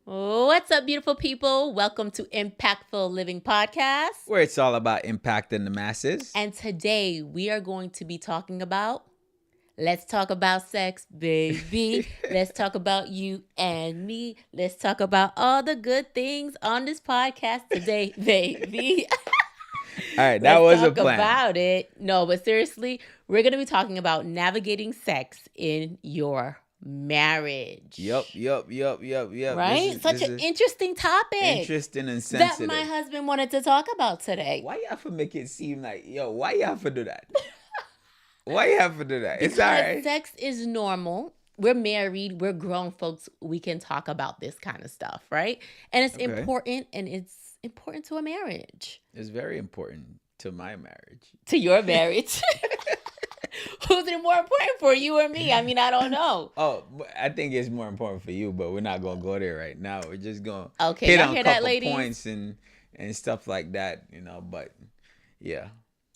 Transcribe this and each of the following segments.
What's up, beautiful people? Welcome to Impactful Living Podcast. Where it's all about impacting the masses. And today we are going to be talking about, let's talk about sex, baby. Let's talk about you and me. Let's talk about all the good things on this podcast today, baby. All right, that was a Talk plan. about it. No, but seriously, we're going to be talking about navigating sex in your marriage. Yup. Right? Such an interesting topic. Interesting and sensitive. That my husband wanted to talk about today. Why you have to make it seem like, why you have to do that? Why you have to do that? It's Because all right. sex is normal. We're married. We're grown folks. We can talk about this kind of stuff, right? And it's important, and it's important to a marriage. It's very important to my marriage. To your marriage. Who's it more important for, you or me? I mean, I don't know. Oh, I think it's more important for you, but we're not gonna go there right now. We're just gonna Okay, hit y'all on hear a that, couple ladies? points and stuff like that, But yeah.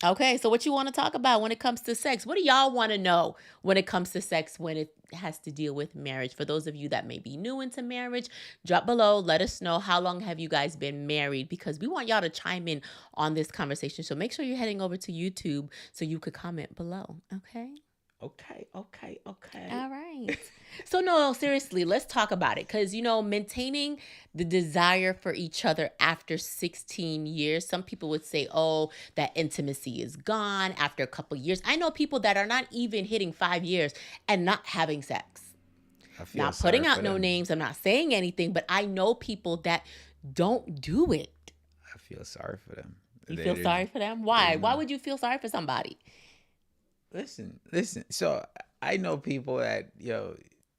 Okay, so what you want to talk about when it comes to sex? What do y'all want to know when it comes to sex when it has to deal with marriage? For those of you that may be new into marriage, drop below. Let us know, how long have you guys been married? Because we want y'all to chime in on this conversation. So make sure you're heading over to YouTube so you could comment below. Okay? Okay. All right. So no, seriously, let's talk about it. Because, maintaining the desire for each other after 16 years, some people would say, oh, that intimacy is gone after a couple years. I know people that are not even hitting 5 years and not having sex. Not putting out no names. I'm not saying anything, but I know people that don't do it. I feel sorry for them. You feel sorry for them? Why? Why would you feel sorry for somebody? Listen. So I know people that,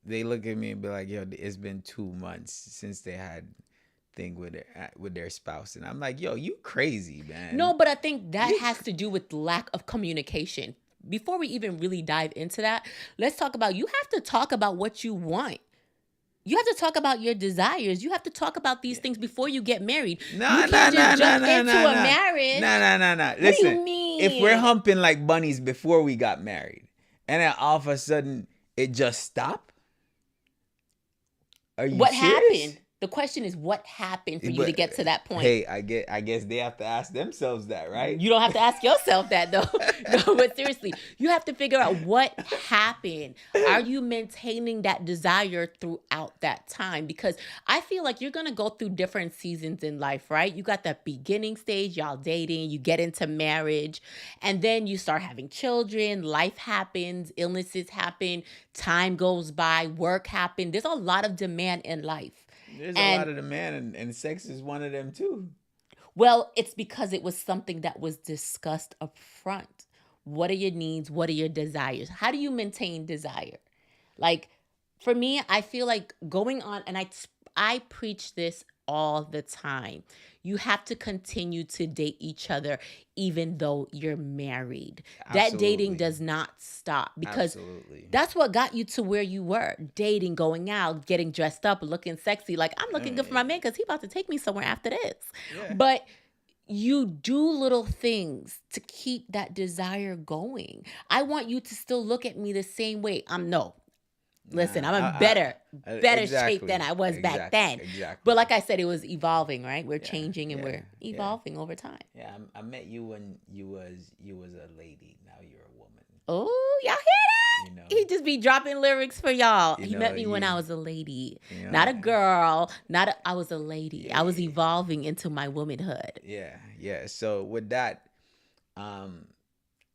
they look at me and be like, it's been 2 months since they had thing with their spouse. And I'm like, you crazy, man. No, but I think that has to do with lack of communication. Before we even really dive into that, let's talk about, you have to talk about what you want. You have to talk about your desires. You have to talk about these things before you get married. No. Into a marriage. No. Listen, what do you mean? If we're humping like bunnies before we got married, and then all of a sudden it just stopped, are you what serious? happened? The question is, what happened for you to get to that point? Hey, I guess they have to ask themselves that, right? You don't have to ask yourself that, though. No, but seriously, you have to figure out what happened. Are you maintaining that desire throughout that time? Because I feel like you're going to go through different seasons in life, right? You got that beginning stage, y'all dating, you get into marriage, and then you start having children, life happens, illnesses happen, time goes by, work happens. There's a lot of demand in life. There's a lot of demand, and sex is one of them too. Well, it's because it was something that was discussed up front. What are your needs? What are your desires? How do you maintain desire? Like, for me, I feel like going on, and I preach this all the time. You have to continue to date each other even though you're married. Absolutely. That dating does not stop, because that's what got you to where you were. Dating, going out, getting dressed up, looking sexy. Like, I'm looking good for my man because he's about to take me somewhere after this. Yeah. But you do little things to keep that desire going. I want you to still look at me the same way. Listen, I'm in better shape than I was back then. Exactly. But like I said, it was evolving, right? We're changing and we're evolving over time. Yeah, I met you when you was a lady. Now you're a woman. Oh, y'all hear that? He just be dropping lyrics for y'all. He met me when I was a lady, not a girl. I was a lady. I was evolving into my womanhood. Yeah. So with that, I'm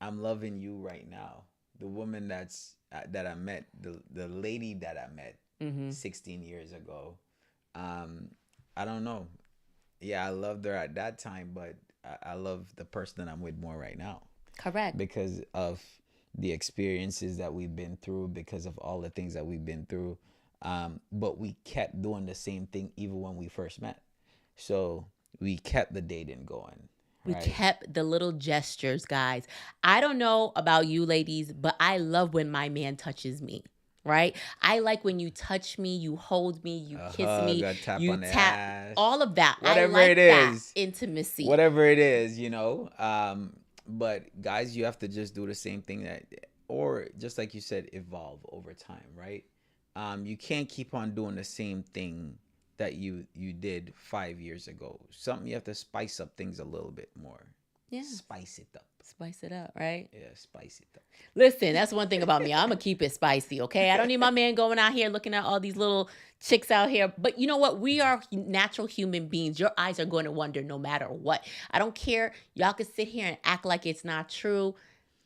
loving you right now. The woman that I met, the lady that I met 16 years ago. I don't know. Yeah, I loved her at that time, but I love the person that I'm with more right now. Correct. Because of the experiences that we've been through, because of all the things that we've been through. But we kept doing the same thing even when we first met. So we kept the dating going. We kept the little gestures, guys. I don't know about you ladies, but I love when my man touches me, right? I like when you touch me, you hold me, you kiss me, you tap, all of that. Whatever I like it is. that intimacy. Whatever it is, But guys, you have to just do the same thing or just like you said, evolve over time, right? You can't keep on doing the same thing that you did 5 years ago. Something you have to spice up things a little bit more. Yeah. Spice it up. Spice it up, right? Yeah, spice it up. Listen, that's one thing about me. I'm going to keep it spicy, okay? I don't need my man going out here looking at all these little chicks out here. But you know what? We are natural human beings. Your eyes are going to wonder no matter what. I don't care. Y'all can sit here and act like it's not true.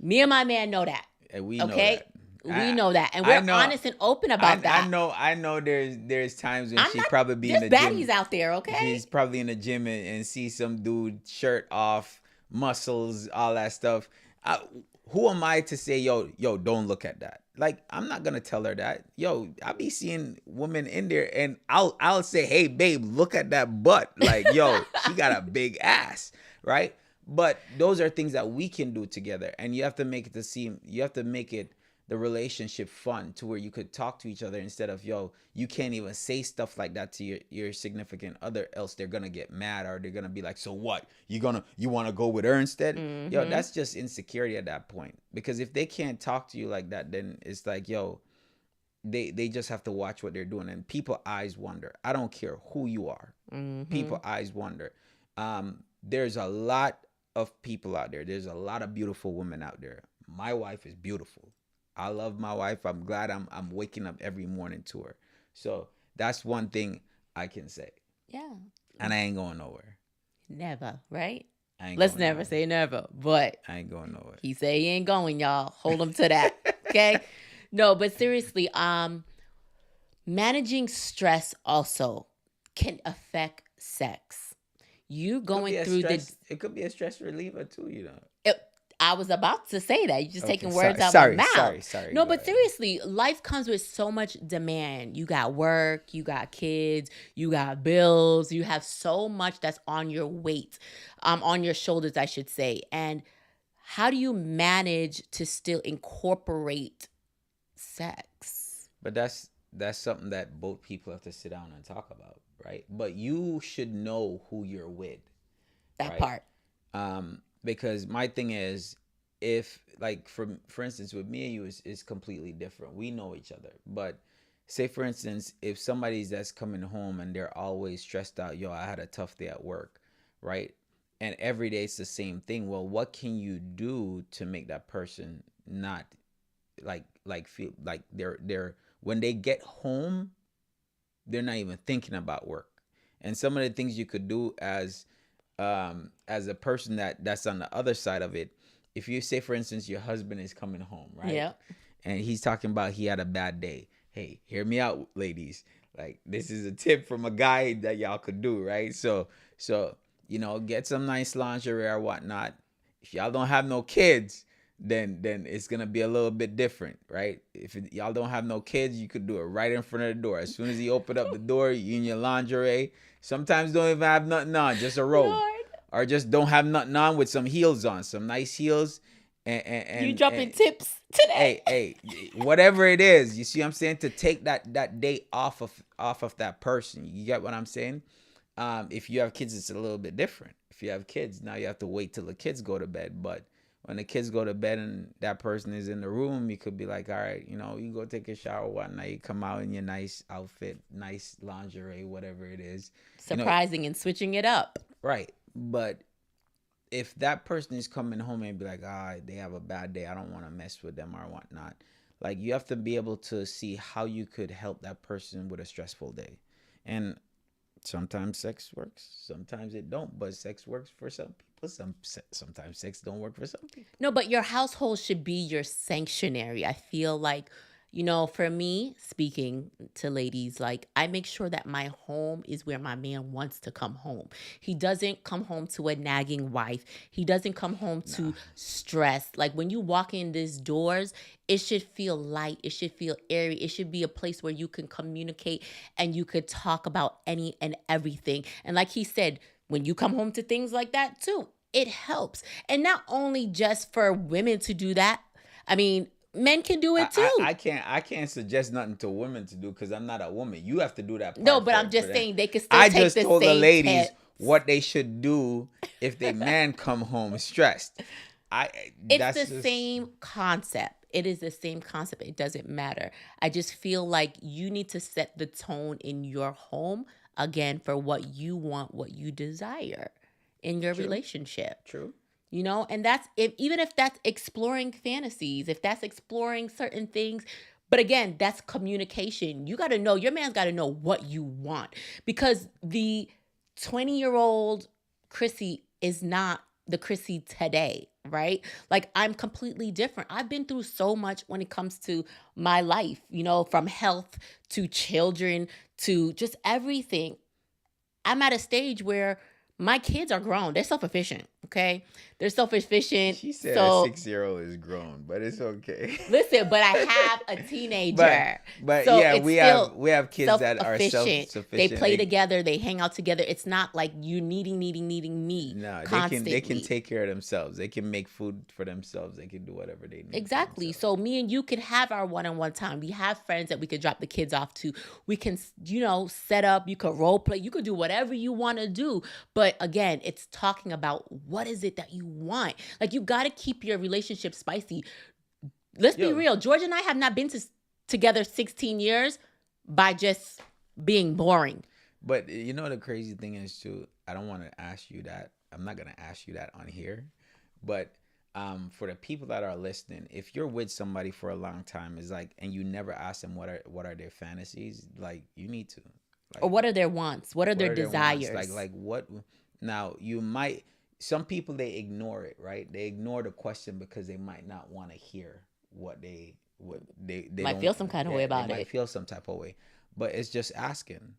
Me and my man know that. And we know that. We know that, and we're honest and open about that. I know. There's times when she's probably be in the gym. There's baddies out there, okay? She's probably in the gym and see some dude shirt off, muscles, all that stuff. Who am I to say, yo, don't look at that? Like, I'm not gonna tell her that. Yo, I be seeing women in there, and I'll say, hey, babe, look at that butt. Like, yo, she got a big ass, right? But those are things that we can do together, and you have to make it the relationship fun to where you could talk to each other instead of, yo, you can't even say stuff like that to your significant other, else they're gonna get mad, or they're gonna be like, so what, you want to go with her instead? Mm-hmm. Yo, that's just insecurity at that point. Because if they can't talk to you like that, then it's like, yo, they just have to watch what they're doing, and people eyes wonder. I don't care who you are. Mm-hmm. People eyes wonder. There's a lot of people out there. There's a lot of beautiful women out there. My wife is beautiful. I love my wife. I'm glad I'm waking up every morning to her. So that's one thing I can say. Yeah. And I ain't going nowhere. Never, right? Let's never say never, but I ain't going nowhere. He say he ain't going, y'all. Hold him to that. Okay? No, but seriously, managing stress also can affect sex. You going through it could be a stress reliever too, you know. I was about to say that. You're just taking words out of my mouth. Sorry. No, but seriously, life comes with so much demand. You got work, you got kids, you got bills, you have so much that's on your weight, on your shoulders, I should say. And how do you manage to still incorporate sex? But that's something that both people have to sit down and talk about, right? But you should know who you're with. That part. Because my thing is, if, like, for instance, with me and you is completely different. We know each other. But say, for instance, if somebody's that's coming home and they're always stressed out, yo, I had a tough day at work, right? And every day it's the same thing. Well, what can you do to make that person not like feel like they're when they get home, they're not even thinking about work? And some of the things you could do as a person that's on the other side of it, if you say, for instance, your husband is coming home, right? Yeah. And he's talking about he had a bad day. Hey, hear me out, ladies. Like, this is a tip from a guy that y'all could do, right? So you know, get some nice lingerie or whatnot. If y'all don't have no kids, then it's gonna be a little bit different, right? If y'all don't have no kids, you could do it right in front of the door. As soon as he opened up the door, you in your lingerie. Sometimes don't even have nothing on, just a robe. Lord. Or just don't have nothing on with some heels on, some nice heels. And you dropping tips today. Hey, whatever it is, you see what I'm saying? To take that day off of that person. You get what I'm saying? If you have kids, it's a little bit different. If you have kids, now you have to wait till the kids go to bed. But when the kids go to bed and that person is in the room, you could be like, all right, you know, you go take a shower, whatnot. You come out in your nice outfit, nice lingerie, whatever it is. Surprising, and switching it up. Right. But if that person is coming home and be like, they have a bad day, I don't want to mess with them or whatnot. Like, you have to be able to see how you could help that person with a stressful day. And sometimes sex works, sometimes it don't. But sex works for some people. Sometimes sex don't work for some people. No, but your household should be your sanctuary. I feel like, you know, for me, speaking to ladies, like, I make sure that my home is where my man wants to come home. He doesn't come home to a nagging wife. He doesn't come home to stress. Like, when you walk in these doors, it should feel light. It should feel airy. It should be a place where you can communicate and you could talk about any and everything. And like he said, when you come home to things like that too, it helps. And not only just for women to do that. I mean, men can do it too. I can't suggest nothing to women to do because I'm not a woman. You have to do that part. No, but I'm just saying they can still take the same. I just told the ladies what they should do if their man come home stressed. It's the same concept. It is the same concept. It doesn't matter. I just feel like you need to set the tone in your home again for what you want, what you desire in your True. relationship. True. You know, and that's even if that's exploring fantasies, if that's exploring certain things. But again, that's communication. You got to know, your man's got to know what you want, because the 20-year-old Chrissy is not the Chrissy today, right? Like, I'm completely different. I've been through so much when it comes to my life, you know, from health to children to just everything. I'm at a stage where my kids are grown. They're self-efficient, okay? They're self-efficient. She said a 6-year-old is grown, but it's okay. Listen, but I have a teenager. but so yeah, it's we have kids that are self-sufficient. They play together, they hang out together. It's not like you needing me. No, constantly. they can take care of themselves. They can make food for themselves. They can do whatever they need. Exactly. So me and you could have our one-on-one time. We have friends that we could drop the kids off to. We can, you know, set up. You could role play. You could do whatever you want to do. But again, it's talking about what is it that you want. Like, you got to keep your relationship spicy. Let's be real. George and I have not been together 16 years by just being boring. But you know, the crazy thing is too, I don't want to ask you that. I'm not going to ask you that on here. But for the people that are listening, if you're with somebody for a long time, is like, and you never ask them what are their fantasies, like, you need to. Like, or what are their wants? What are their desires? Like what? Now, you might, some people, they ignore it, right? They ignore the question because they might not want to hear what they might feel some kind of way about it. Might feel some type of way, but it's just asking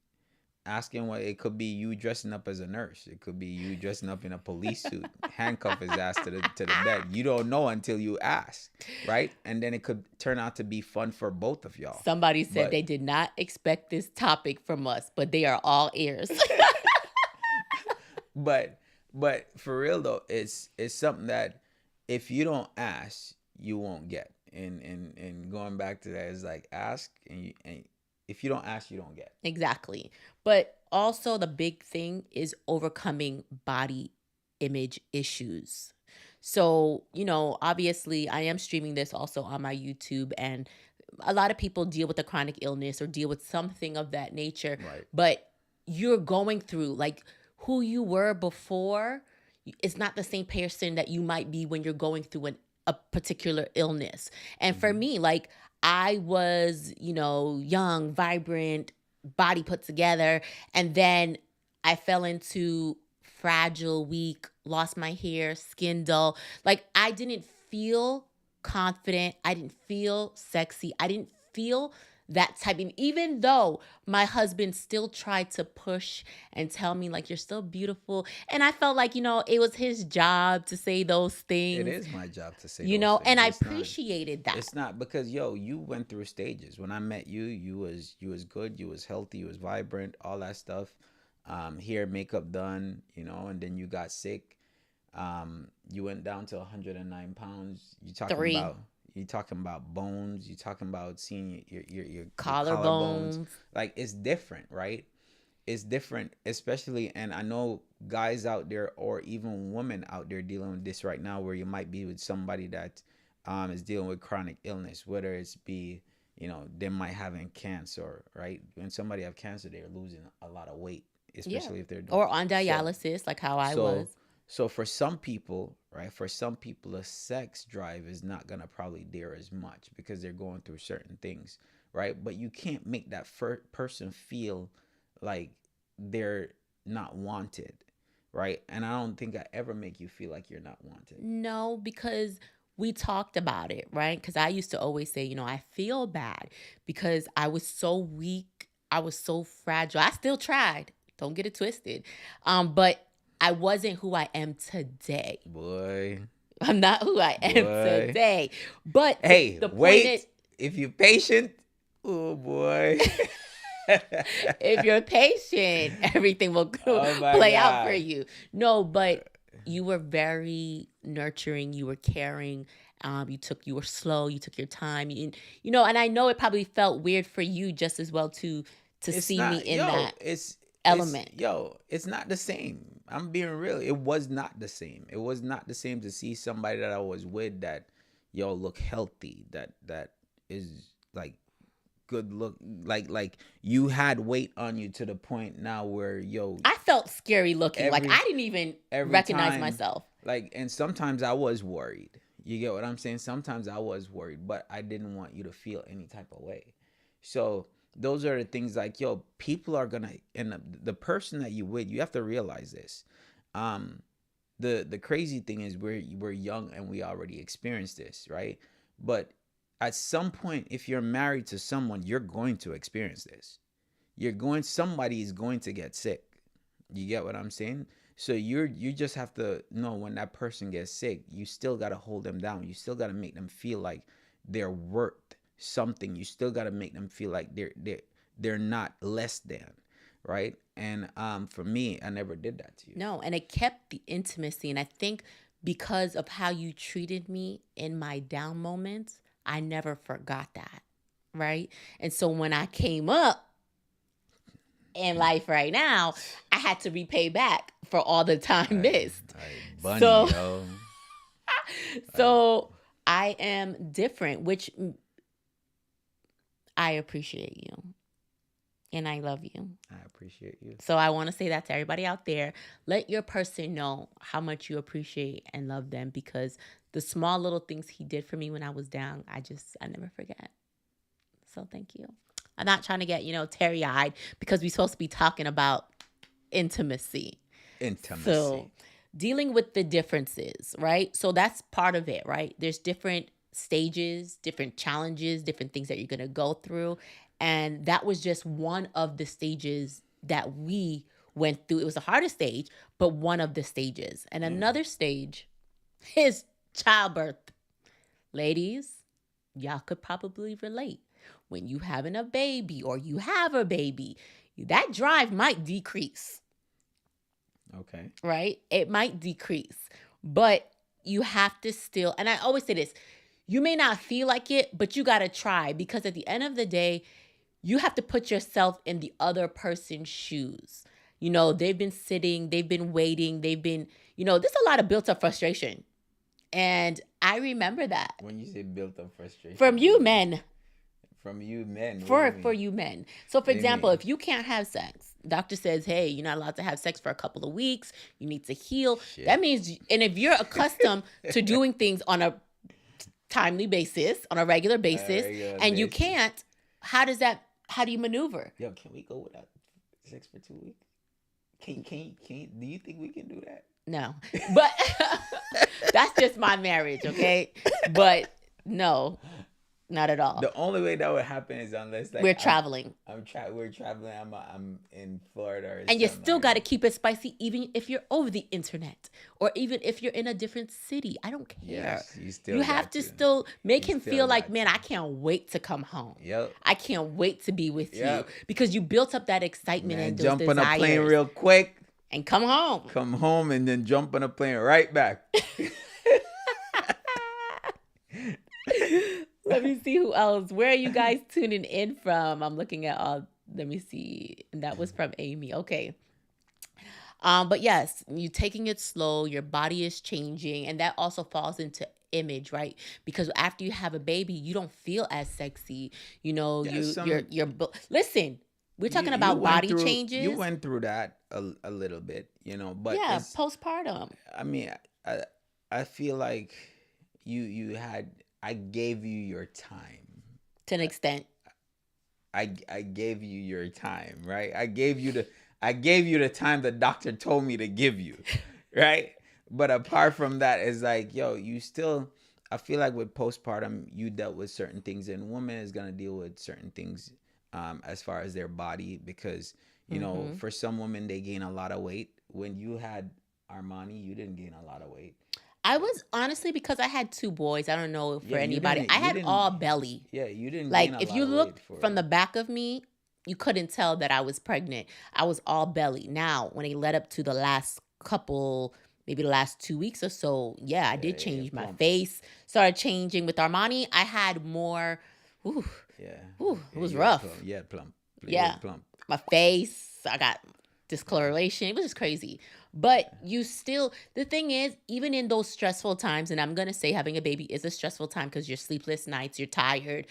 what. It could be you dressing up as a nurse. It could be you dressing up in a police suit, handcuff his ass to the bed. You don't know until you ask, right? And then it could turn out to be fun for both of y'all. Somebody said they did not expect this topic from us, but they are all ears. But for real though, it's something that if you don't ask, you won't get. And going back to that, is like, ask, and if you don't ask, you don't get. Exactly. But also the big thing is overcoming body image issues. So, you know, obviously I am streaming this also on my YouTube, and a lot of people deal with a chronic illness or deal with something of that nature. Right. But you're going through, like, who you were before is not the same person that you might be when you're going through a particular illness. And for me, like, I was, you know, young, vibrant, body put together. And then I fell into fragile, weak, lost my hair, skin dull. Like, I didn't feel confident. I didn't feel sexy. I didn't feel that type of, even though my husband still tried to push and tell me, like, you're still beautiful. And I felt like, you know, it was his job to say those things. It is my job to say you those know, things. and I appreciated that. It's not, because you went through stages. When I met you, you was good, you was healthy, you was vibrant, all that stuff. Hair, makeup done, you know, and then you got sick. You went down to 109 pounds. You talking about bones. You talking about seeing your collarbones. Like, it's different, right? It's different, especially, and I know guys out there, or even women out there, dealing with this right now, where you might be with somebody that is dealing with chronic illness, whether it's be, you know, they might having cancer, right? When somebody have cancer, they're losing a lot of weight, especially if they're doing, or on dialysis, like how I was. So for some people, right, a sex drive is not going to probably dare as much because they're going through certain things, right? But you can't make that person feel like they're not wanted, right? And I don't think I ever make you feel like you're not wanted. No, because we talked about it, right? Because I used to always say, you know, I feel bad because I was so weak. I was so fragile. I still tried. Don't get it twisted. But I wasn't who I am today. Boy. I'm not who I am today. But hey, if you're patient, oh boy. If you're patient, everything will play out for you. No, but you were very nurturing. You were caring. You were slow. You took your time. You know, and I know it probably felt weird for you just as well to see me in that element. It's not the same. I'm being real. It was not the same. It was not the same to see somebody that I was with that, look healthy, that is like good look, like you had weight on you to the point now where I felt scary looking. Like I didn't even recognize myself. Like, and sometimes I was worried. You get what I'm saying? Sometimes I was worried, but I didn't want you to feel any type of way. So those are the things like, people are gonna, and the person that you with, you have to realize this. The crazy thing is we're young and we already experienced this, right? But at some point, if you're married to someone, you're going to experience this. Somebody is going to get sick. You get what I'm saying? So you just have to know when that person gets sick, you still got to hold them down. You still got to make them feel like they're worth something. You still got to make them feel like they're not less than, right? And for me, I never did that to you. No, and it kept the intimacy. And I think because of how you treated me in my down moments, I never forgot that, right? And so when I came up in life right now, I had to repay back for all the time missed. Bunny, so I am different, which I appreciate you. And I love you. I appreciate you. So I want to say that to everybody out there. Let your person know how much you appreciate and love them, because the small little things he did for me when I was down, I never forget. So thank you. I'm not trying to get, teary-eyed, because we're supposed to be talking about intimacy. So dealing with the differences, right? So that's part of it, right? There's different stages, different challenges, different things that you're going to go through. And that was just one of the stages that we went through. It was the hardest stage, but one of the stages. And another stage is childbirth. Ladies, y'all could probably relate. When you having a baby or you have a baby, that drive might decrease. Okay. Right? It might decrease. But you have to still, and I always say this, you may not feel like it, but you got to try, because at the end of the day, you have to put yourself in the other person's shoes. They've been sitting, they've been waiting, there's a lot of built up frustration. And I remember that. When you say built up frustration. From you men. From you men. For you men. So for example, if you can't have sex, doctor says, hey, you're not allowed to have sex for a couple of weeks. You need to heal. Shit. That means, and if you're accustomed to doing things on a timely basis, on a regular basis, you can't, how do you maneuver? Yo, can we go without sex for 2 weeks? Do you think we can do that? No. But that's just my marriage, okay? But no. Not at all. The only way that would happen is unless we're traveling. We're traveling. I'm in Florida. And you still got to keep it spicy, even if you're over the internet, or even if you're in a different city. I don't care. Yes, you have to still make him feel like, man, I can't wait to come home. Yep. I can't wait to be with you, because you built up that excitement and those jump desires. on a plane real quick and come home. Come home and then jump on a plane right back. Let me see who else. Where are you guys tuning in from? I'm looking at all. Let me see. And that was from Amy. Okay. But yes, you're taking it slow. Your body is changing. And that also falls into image, right? Because after you have a baby, you don't feel as sexy. You're listen, we're talking about body changes. You went through that a little bit, but yeah, postpartum. I mean, I feel like I gave you your time. To an extent. I gave you your time, right? I gave you the time the doctor told me to give you, right? But apart from that, it's like, I feel like with postpartum, you dealt with certain things, and woman is going to deal with certain things as far as their body, because, for some women, they gain a lot of weight. When you had Armani, you didn't gain a lot of weight. I was, honestly, because I had 2 boys. I don't know for anybody. I had all belly. Yeah, you didn't. Like, if you looked from the back of me, you couldn't tell that I was pregnant. I was all belly. Now, when it led up to the last couple, maybe the last 2 weeks or so, I did change my face. Started changing with Armani. I had more. It was rough. Plump. Plump. My face. I got discoloration. It was just crazy. But you still, the thing is, even in those stressful times, and I'm going to say having a baby is a stressful time because you're sleepless nights, you're tired,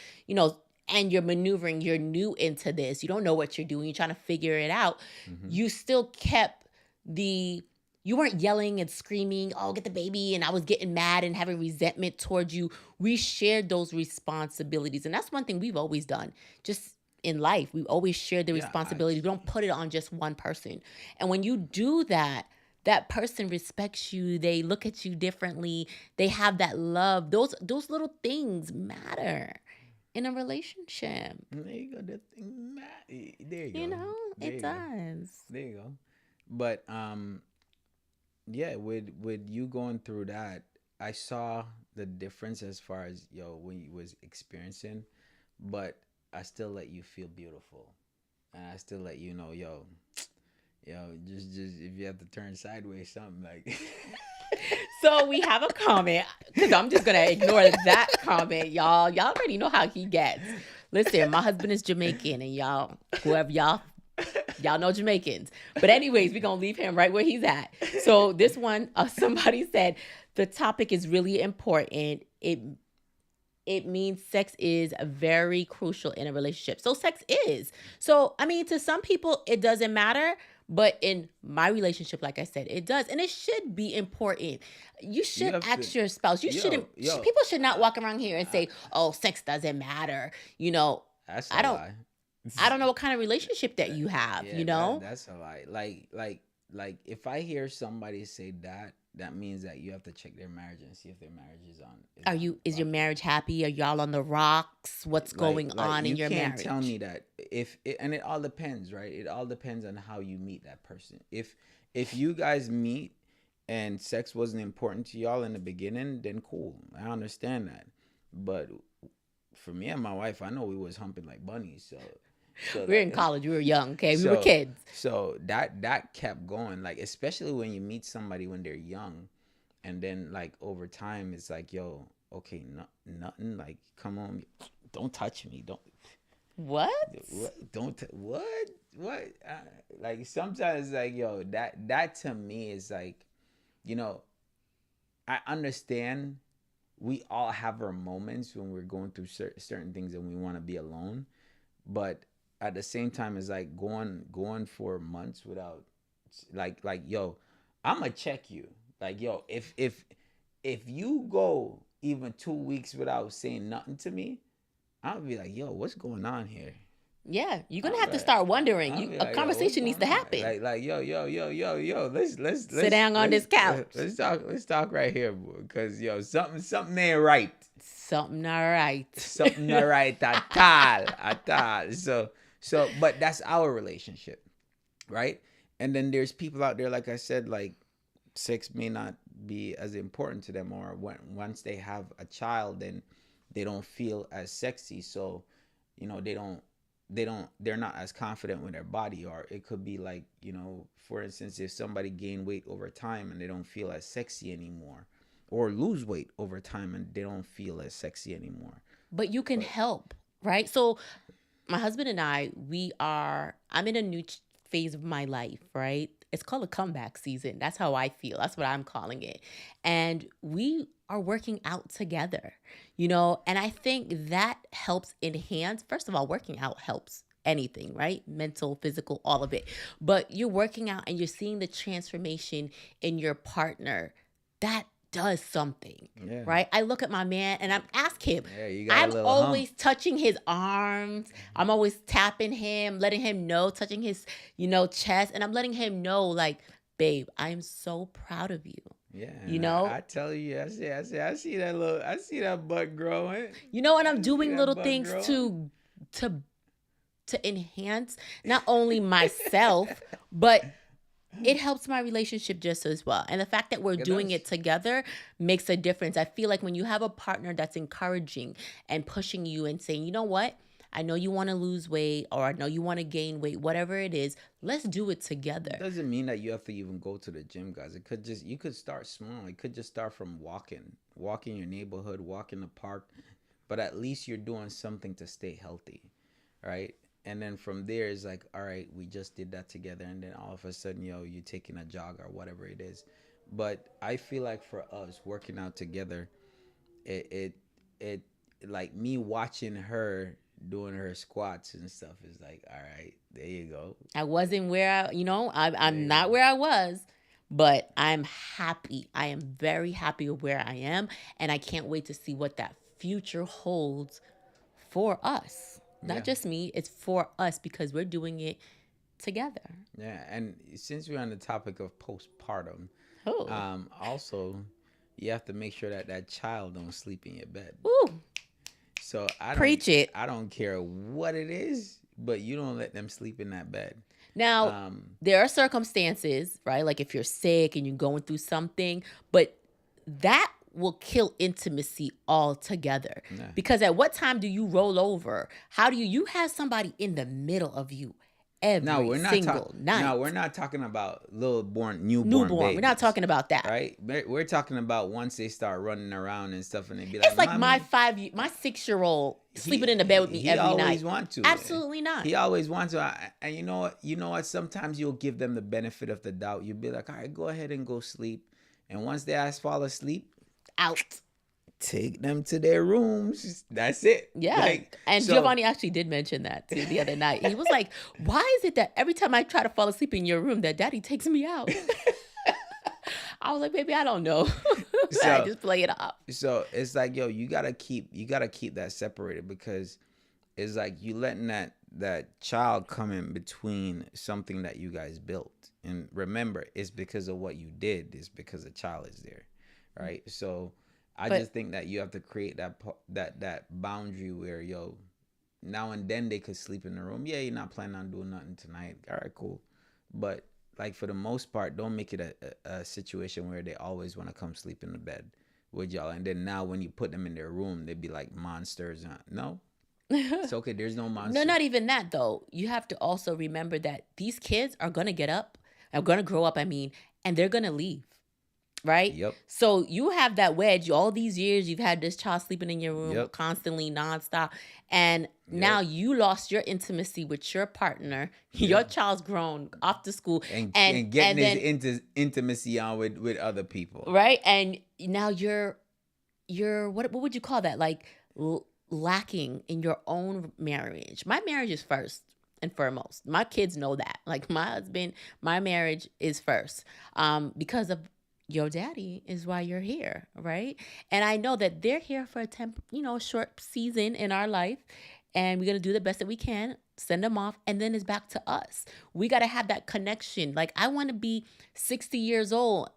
and you're maneuvering, you're new into this, you don't know what you're doing, you're trying to figure it out, Mm-hmm. you still kept the, you weren't yelling and screaming, oh, get the baby, and I was getting mad and having resentment towards you. We shared those responsibilities. And that's one thing we've always done. Just in life, we always share the responsibilities. We don't put it on just one person. And when you do that, that person respects you. They look at you differently. They have that love. Those little things matter in a relationship. There you go. That thing, there you go. You know, There it you go. does. There you go. But yeah, with you going through that, I saw the difference as far as when you was experiencing, but I still let you feel beautiful, and I still let you know, just if you have to turn sideways, something like. So we have a comment, because I'm just gonna ignore that comment, y'all. Y'all already know how he gets. Listen, my husband is Jamaican, and whoever y'all know Jamaicans. But anyways, we're gonna leave him right where he's at. So this one, somebody said the topic is really important. It means sex is very crucial in a relationship. So sex is. So I mean, to some people it doesn't matter, but in my relationship, like I said, it does, and it should be important. You should ask your spouse. You shouldn't. People should not walk around here and say, "Oh, sex doesn't matter." That's a lie. I don't know what kind of relationship that you have. Yeah, that's a lie. Like if I hear somebody say that, that means that you have to check their marriage and see if their marriage is on. Is your marriage happy? Are y'all on the rocks? What's going on in your marriage? You can't tell me that and it all depends, right? It all depends on how you meet that person. If you guys meet and sex wasn't important to y'all in the beginning, then cool. I understand that. But for me and my wife, I know we was humping like bunnies, so we were in college. We were young. Okay, we were kids. So that kept going. Like especially when you meet somebody when they're young, and then like over time, it's like, yo, okay, nothing. Like, come on, don't touch me. Don't. What? Don't. What? Like sometimes, like yo, that to me is like, I understand. We all have our moments when we're going through certain things and we want to be alone, but at the same time, it's like going for months without, like yo, I'ma check you. Like yo, if you go even 2 weeks without saying nothing to me, I'll be like, yo, what's going on here? Yeah, you're gonna have to start wondering. A conversation needs to happen. Like yo, let's sit down on this couch. Let's talk right here, because yo, something ain't right. Something not right. Something not right at all. So, but that's our relationship, right? And then there's people out there, like I said, like sex may not be as important to them, or once they have a child, then they don't feel as sexy. So, they're not as confident with their body. Or it could be like, for instance, if somebody gain weight over time and they don't feel as sexy anymore, or lose weight over time and they don't feel as sexy anymore. But you can help, right? So my husband and I'm in a new phase of my life, right? It's called a comeback season. That's how I feel. That's what I'm calling it. And we are working out together, and I think that helps enhance. First of all, working out helps anything, right? Mental, physical, all of it. But you're working out and you're seeing the transformation in your partner. That does something, right? I look at my man and I'm ask him. I'm always touching his arms. I'm always tapping him, letting him know, touching his, chest, and I'm letting him know, like, babe, I'm so proud of you. Yeah, I tell you, I see that butt growing. And I'm doing little things growing to enhance not only myself, but it helps my relationship just as well. And the fact that we're doing it together makes a difference. I feel like when you have a partner that's encouraging and pushing you and saying, you know what? I know you want to lose weight, or I know you want to gain weight, whatever it is, let's do it together. It doesn't mean that you have to even go to the gym, guys. You could start small. It could just start from walking your neighborhood, walk in the park, but at least you're doing something to stay healthy, right? And then from there, it's like, all right, we just did that together. And then all of a sudden, you're taking a jog or whatever it is. But I feel like for us working out together, it like me watching her doing her squats and stuff. It's like, all right, there you go. I wasn't where I'm not where I was, but I'm happy. I am very happy with where I am, and I can't wait to see what that future holds for us. Not just me, it's for us because we're doing it together. Yeah, and since we're on the topic of postpartum, also you have to make sure that child don't sleep in your bed. Ooh. So Preach it. I don't care what it is, but you don't let them sleep in that bed. Now, there are circumstances, right? Like if you're sick and you're going through something, but that will kill intimacy altogether. Yeah. Because at what time do you roll over? How do you have somebody in the middle of you every single night? No, we're not talking about newborn babies. We're not talking about that. Right? We're talking about once they start running around and stuff and they be like, it's like my 6-year-old sleeping in the bed with me every night. He always wants to. Absolutely not. He always wants to. And you know what? Sometimes you'll give them the benefit of the doubt. You'll be like, all right, go ahead and go sleep. And once they fall asleep, out. Take them to their rooms. That's it. Yeah. Giovanni actually did mention that too the other night. He was like, why is it that every time I try to fall asleep in your room that daddy takes me out? I was like, baby, I don't know. I just play it up. So it's like, yo, you gotta keep that separated because it's like you letting that child come in between something that you guys built. And remember, it's because of what you did. It's because the child is there. Right. So I just think that you have to create that boundary where, yo, now and then they could sleep in the room. Yeah, you're not planning on doing nothing tonight. All right, cool. But like for the most part, don't make it a situation where they always want to come sleep in the bed with y'all. And then now when you put them in their room, they'd be like monsters. No, it's okay. There's no monster. No, not even that though. You have to also remember that these kids are going to grow up, and they're going to leave. Right? Yep. So you have that wedge. All these years you've had this child sleeping in your room constantly, nonstop. And now you lost your intimacy with your partner. Your child's grown off to school. And getting his intimacy on with other people. Right? And now you're what would you call that? Like lacking in your own marriage. My marriage is first and foremost. My kids know that. Like my husband, my marriage is first. Because of your daddy is why you're here, right? And I know that they're here for a short season in our life, and we're going to do the best that we can, send them off, and then it's back to us. We got to have that connection. Like, I want to be 60 years old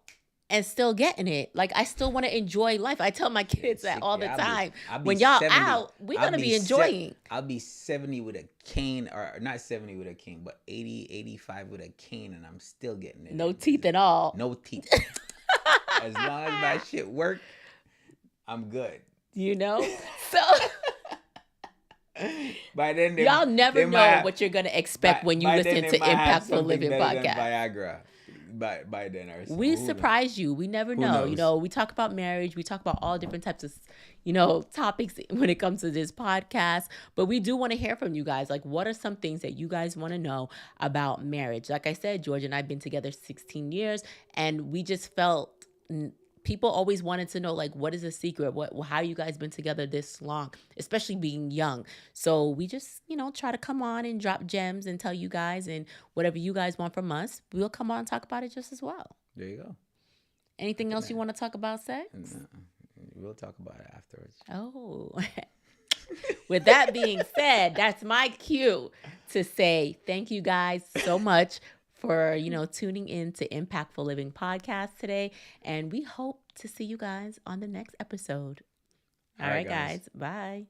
and still getting it. Like, I still want to enjoy life. I tell my kids that all the time. When y'all 70, out, we're going to be enjoying. I'll be 70 with a cane, or not 70 with a cane, but 80, 85 with a cane, and I'm still getting it. No teeth at all. No teeth. As long as my shit work, I'm good. So by then y'all never know what you're gonna expect when you listen to Impactful Living Podcast. Viagra. By then, we surprise you. We never know. We talk about marriage. We talk about all different types of, topics when it comes to this podcast. But we do want to hear from you guys. Like, what are some things that you guys want to know about marriage? Like I said, George and I have been together 16 years, and we just felt people always wanted to know, like, what is the secret? How you guys been together this long, especially being young. So we just, try to come on and drop gems and tell you guys, and whatever you guys want from us, we'll come on and talk about it just as well. There you go. Anything else you want to talk about, sex? We'll talk about it afterwards. Oh. With that being said, that's my cue to say thank you guys so much for, tuning in to Impactful Living Podcast today. And we hope to see you guys on the next episode. All right, guys. Bye.